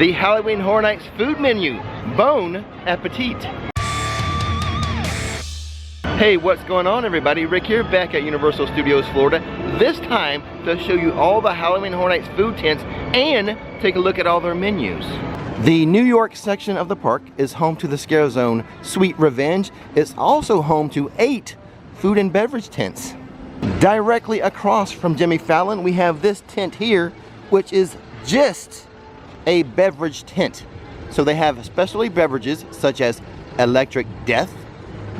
the Halloween Horror Nights food menu. Bon appetit. Hey, what's going on everybody? Rick here, back at Universal Studios Florida. This time to show you all the Halloween Horror Nights food tents and take a look at all their menus. The New York section of the park is home to the Scare Zone Sweet Revenge. It's also home to 8 food and beverage tents. Directly across from Jimmy Fallon, we have this tent here, which is just a beverage tent. So they have specialty beverages such as Electric Death,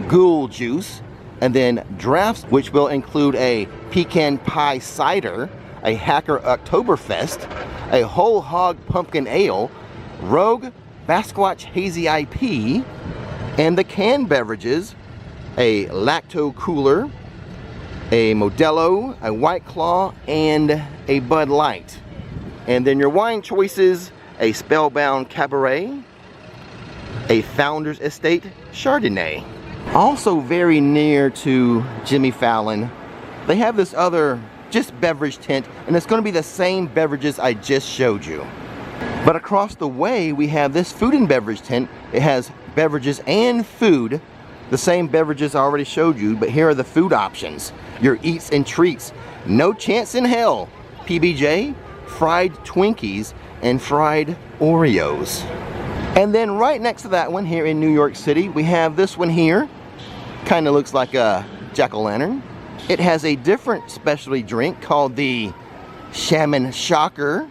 Ghoul Juice, and then drafts, which will include a pecan pie cider, a Hacker Oktoberfest, a whole hog pumpkin ale, Rogue Basquatch Hazy IP, and the canned beverages, a Lacto Cooler, a Modelo, a White Claw, and a Bud Light. And then your wine choices, a Spellbound Cabaret, a Founder's Estate Chardonnay. Also very near to Jimmy Fallon, they have this other just beverage tent, and it's going to be the same beverages I just showed you. But across the way, we have this food and beverage tent. It has beverages and food, the same beverages I already showed you, but here are the food options. Your eats and treats, No Chance in Hell, PBJ, fried Twinkies, and fried Oreos. And then right next to that one here in New York City, we have this one here. Kind of looks like a jack-o'-lantern. It has a different specialty drink called the Shaman Shocker.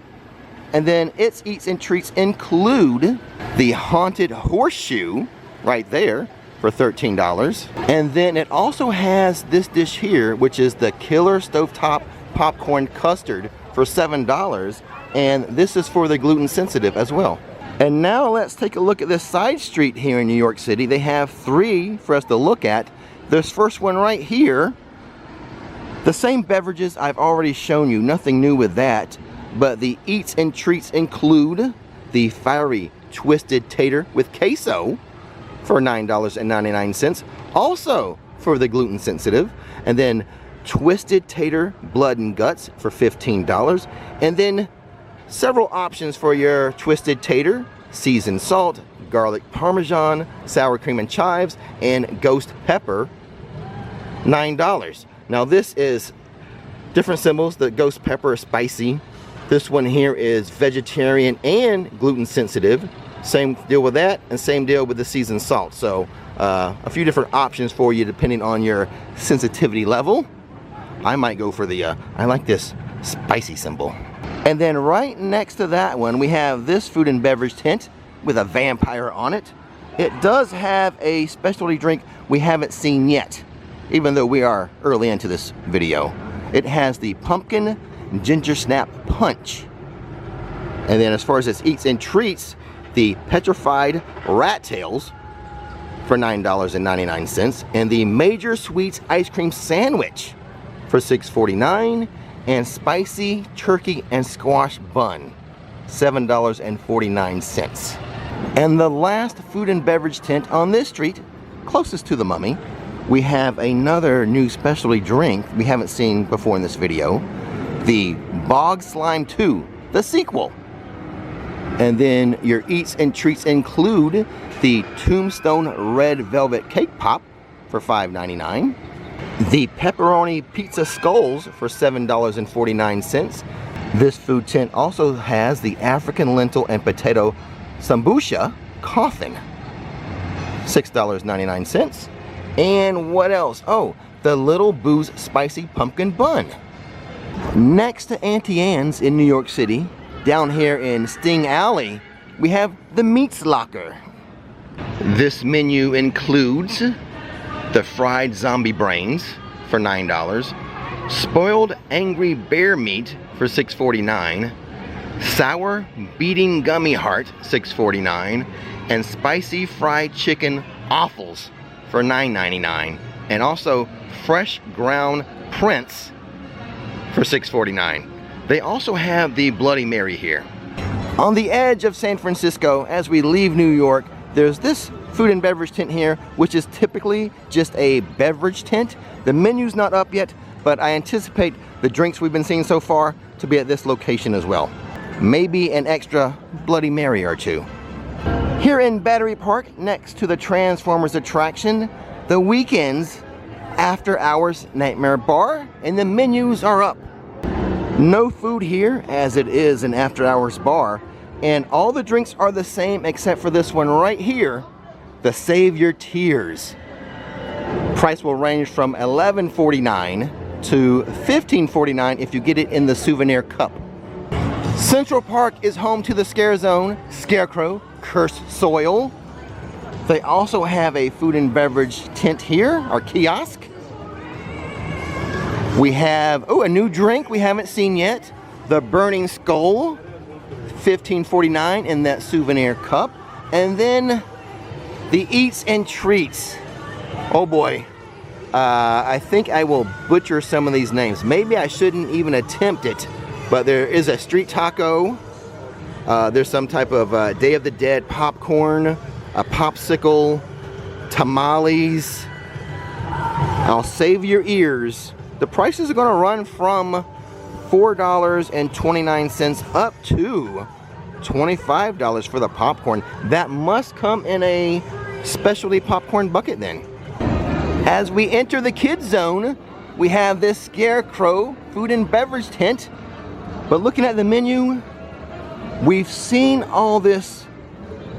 And then its eats and treats include the Haunted Horseshoe right there for $13. And then it also has this dish here, which is the Killer Stovetop Popcorn Custard for $7. And this is for the gluten sensitive as well. And now let's take a look at this side street here in New York City. They have 3 for us to look at. This first one right here, the same beverages I've already shown you, nothing new with that. But the eats and treats include the Fiery Twisted Tater with Queso for $9.99, also for the gluten sensitive. And then Twisted Tater Blood and Guts for $15. And then several options for your Twisted Tater: seasoned salt, garlic parmesan, sour cream and chives, and ghost pepper, $9. Now this is different symbols. The ghost pepper is spicy. This one here is vegetarian and gluten sensitive. Same deal with that, and same deal with the seasoned salt. So a few different options for you depending on your sensitivity level. I might go for the, I like this spicy symbol. And then right next to that one, we have this food and beverage tent with a vampire on it. It does have a specialty drink we haven't seen yet, even though we are early into this video. It has the Pumpkin Ginger Snap Punch. And then as far as its eats and treats, the Petrified Rat Tails for $9.99, and the Major Sweets Ice Cream Sandwich for $6.49, and Spicy Turkey and Squash Bun, $7.49. And the last food and beverage tent on this street, closest to the Mummy, we have another new specialty drink we haven't seen before in this video, the Bog Slime 2, the sequel. And then your eats and treats include the Tombstone Red Velvet Cake Pop for $5.99, the Pepperoni Pizza Skulls for $7.49. This food tent also has the African Lentil and Potato Sambusha Coffin, $6.99. And what else? Oh, the Little Boo's Spicy Pumpkin Bun. Next to Auntie Anne's in New York City, down here in Sting Alley, we have the Meats Locker. This menu includes the fried zombie brains for $9, spoiled angry bear meat for $6.49, sour beating gummy heart $6.49, and spicy fried chicken offals for $9.99, and also fresh ground prince for $6.49. They also have the Bloody Mary here. On the edge of San Francisco, as we leave New York, there's this food and beverage tent here, which is typically just a beverage tent. The menu's not up yet, but I anticipate the drinks we've been seeing so far to be at this location as well. maybe an extra Bloody Mary or two. Here in Battery Park, next to the Transformers attraction, the weekends after hours nightmare bar, and the menus are up. No food here, as it is an after hours bar, and all the drinks are the same except for this one right here, the Save Your Tears. Price will range from $11.49 to $15.49 if you get it in the souvenir cup. Central Park is home to the Scare Zone, Scarecrow, Cursed Soil. They also have a food and beverage tent here, or kiosk. We have, a new drink we haven't seen yet, the Burning Skull, $15.49 in that souvenir cup. And then the Eats and Treats. Oh boy, I think I will butcher some of these names. Maybe I shouldn't even attempt it, but there is a street taco. There's some type of Day of the Dead popcorn, a popsicle, tamales. I'll save your ears. The prices are gonna run from $4.29 up to $25 for the popcorn. That must come in a specialty popcorn bucket then. As we enter the Kids Zone, we have this Scarecrow food and beverage tent. But looking at the menu, we've seen all this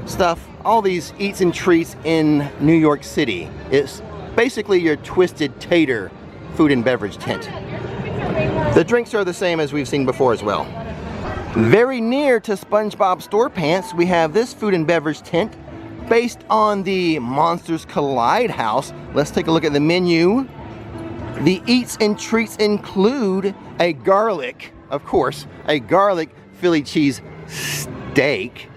stuff, all these eats and treats in New York City. It's basically your Twisted Tater food and beverage tent. The drinks are the same as we've seen before as well. Very near to SpongeBob StorePants, we have this food and beverage tent based on the Monsters Collide house. Let's take a look at the menu. The eats and treats include a garlic, of course, a garlic Philly cheese steak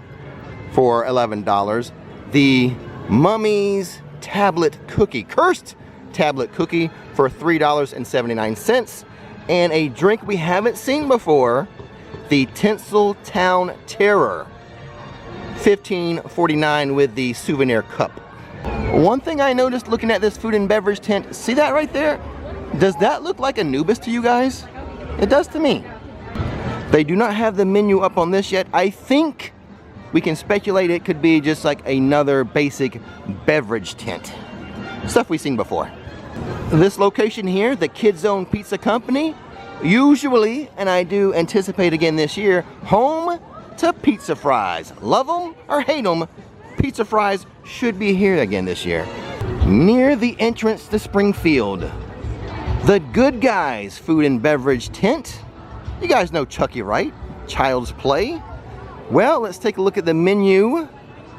for $11. The Mummy's tablet cookie, cursed tablet cookie for $3.79. And a drink we haven't seen before, the Tinseltown Terror, $15.49 with the souvenir cup. One thing I noticed looking at this food and beverage tent, see that right there? Does that look like Anubis to you guys? It does to me. They do not have the menu up on this yet. I think we can speculate it could be just like another basic beverage tent. Stuff we've seen before. This location here, the Kidzone Pizza Company, usually, and I do anticipate again this year, home to pizza fries. Love them or hate them, pizza fries should be here again this year. Near the entrance to Springfield, the Good Guys food and beverage tent. You guys know Chucky, right? Child's Play. Well, let's take a look at the menu.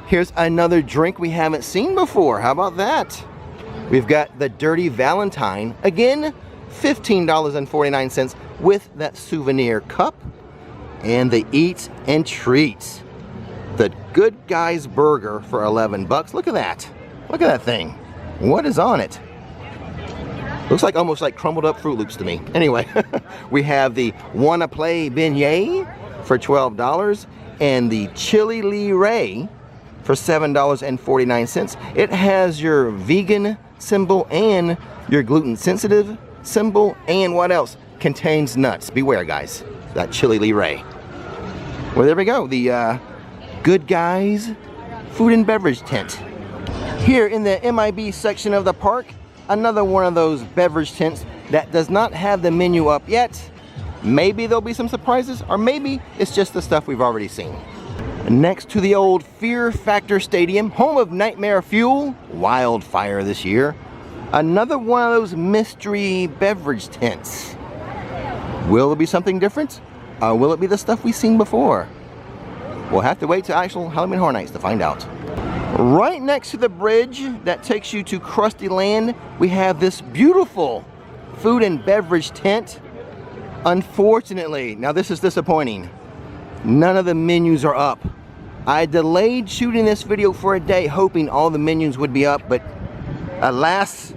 Here's another drink we haven't seen before. How about that? We've got the Dirty Valentine, again, $15.49 with that souvenir cup. And the Eats and Treats, the Good Guys Burger for 11 bucks. Look at that. Look at that thing. What is on it? Looks like almost like crumbled up Fruit Loops to me. Anyway, we have the Wanna Play Beignet for $12 and the Chili Lee Ray for $7.49. It has your vegan symbol and your gluten sensitive symbol, and what else? Contains nuts. Beware, guys. That Chili Lee Ray. Well, there we go. The Good Guys food and beverage tent. Here in the MIB section of the park, another one of those beverage tents that does not have the menu up yet. Maybe there'll be some surprises, or maybe it's just the stuff we've already seen. Next to the old Fear Factor Stadium, home of Nightmare Fuel, Wildfire this year. Another one of those mystery beverage tents. Will it be something different? Or will it be the stuff we've seen before? We'll have to wait till actual Halloween Horror Nights to find out. Right next to the bridge that takes you to Krusty Land, we have this beautiful food and beverage tent. Unfortunately, now this is disappointing, none of the menus are up. I delayed shooting this video for a day hoping all the menus would be up, but alas,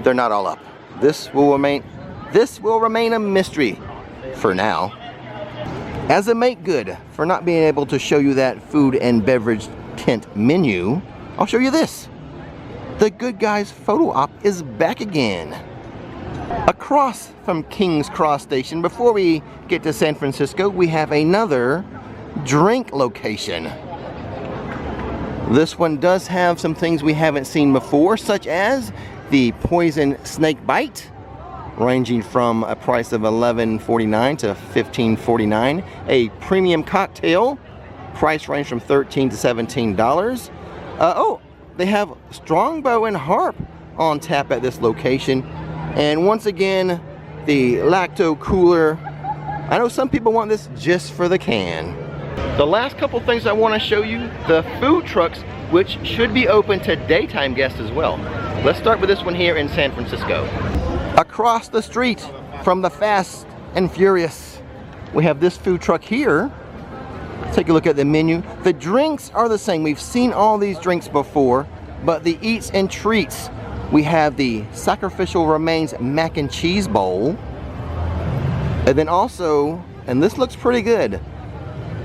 they're not all up. This will remain a mystery for now. As a make good for not being able to show you that food and beverage tent menu, I'll show you this. The Good Guys photo op is back again. Across from King's Cross Station, before we get to San Francisco, we have another drink location. This one does have some things we haven't seen before, such as the poison snake bite, ranging from a price of $11.49 to $15.49. A premium cocktail, price range from $13 to $17. Oh, they have Strongbow and Harp on tap at this location. And once again, the lacto cooler. I know some people want this just for the can. The last couple things I want to show you, the food trucks, which should be open to daytime guests as well. Let's start with this one here in San Francisco. Across the street from the Fast and Furious, we have this food truck here. Take a look at the menu. The drinks are the same. We've seen all these drinks before, but the eats and treats, we have the Sacrificial Remains Mac and Cheese Bowl. And then also, and this looks pretty good,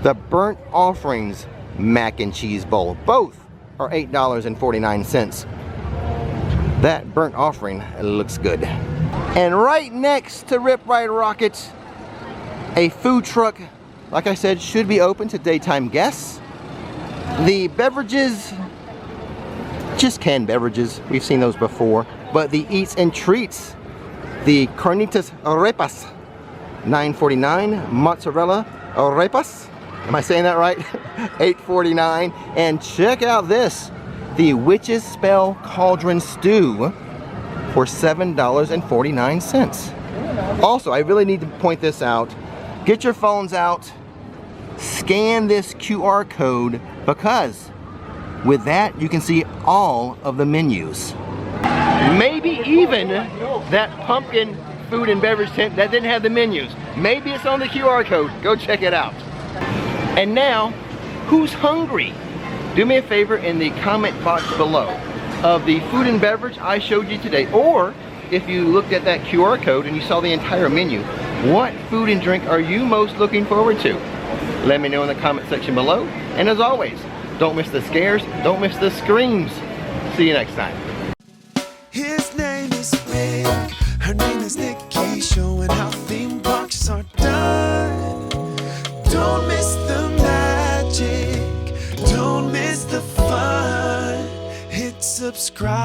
the Burnt Offerings Mac and Cheese Bowl. Both are $8.49. That Burnt Offering looks good. And right next to Rip Ride Rocket, a food truck, like I said, should be open to daytime guests. The beverages, just canned beverages, we've seen those before, but the eats and treats, the Carnitas Arepas, $9.49, mozzarella arepas, am I saying that right? $8.49, and check out this, the Witch's Spell Cauldron Stew for $7.49. Also, I really need to point this out. Get your phones out, scan this QR code, because with that you can see all of the menus. Maybe even that pumpkin food and beverage tent that didn't have the menus. Maybe it's on the QR code. Go check it out. And now, who's hungry? Do me a favor in the comment box below of the food and beverage I showed you today, or if you looked at that QR code and you saw the entire menu, what food and drink are you most looking forward to? Let me know in the comment section below. And as always, don't miss the scares, don't miss the screams. See you next time. His name is Rick, her name is Nikki, showing how theme parks are done. Don't miss the magic, don't miss the fun. Hit subscribe.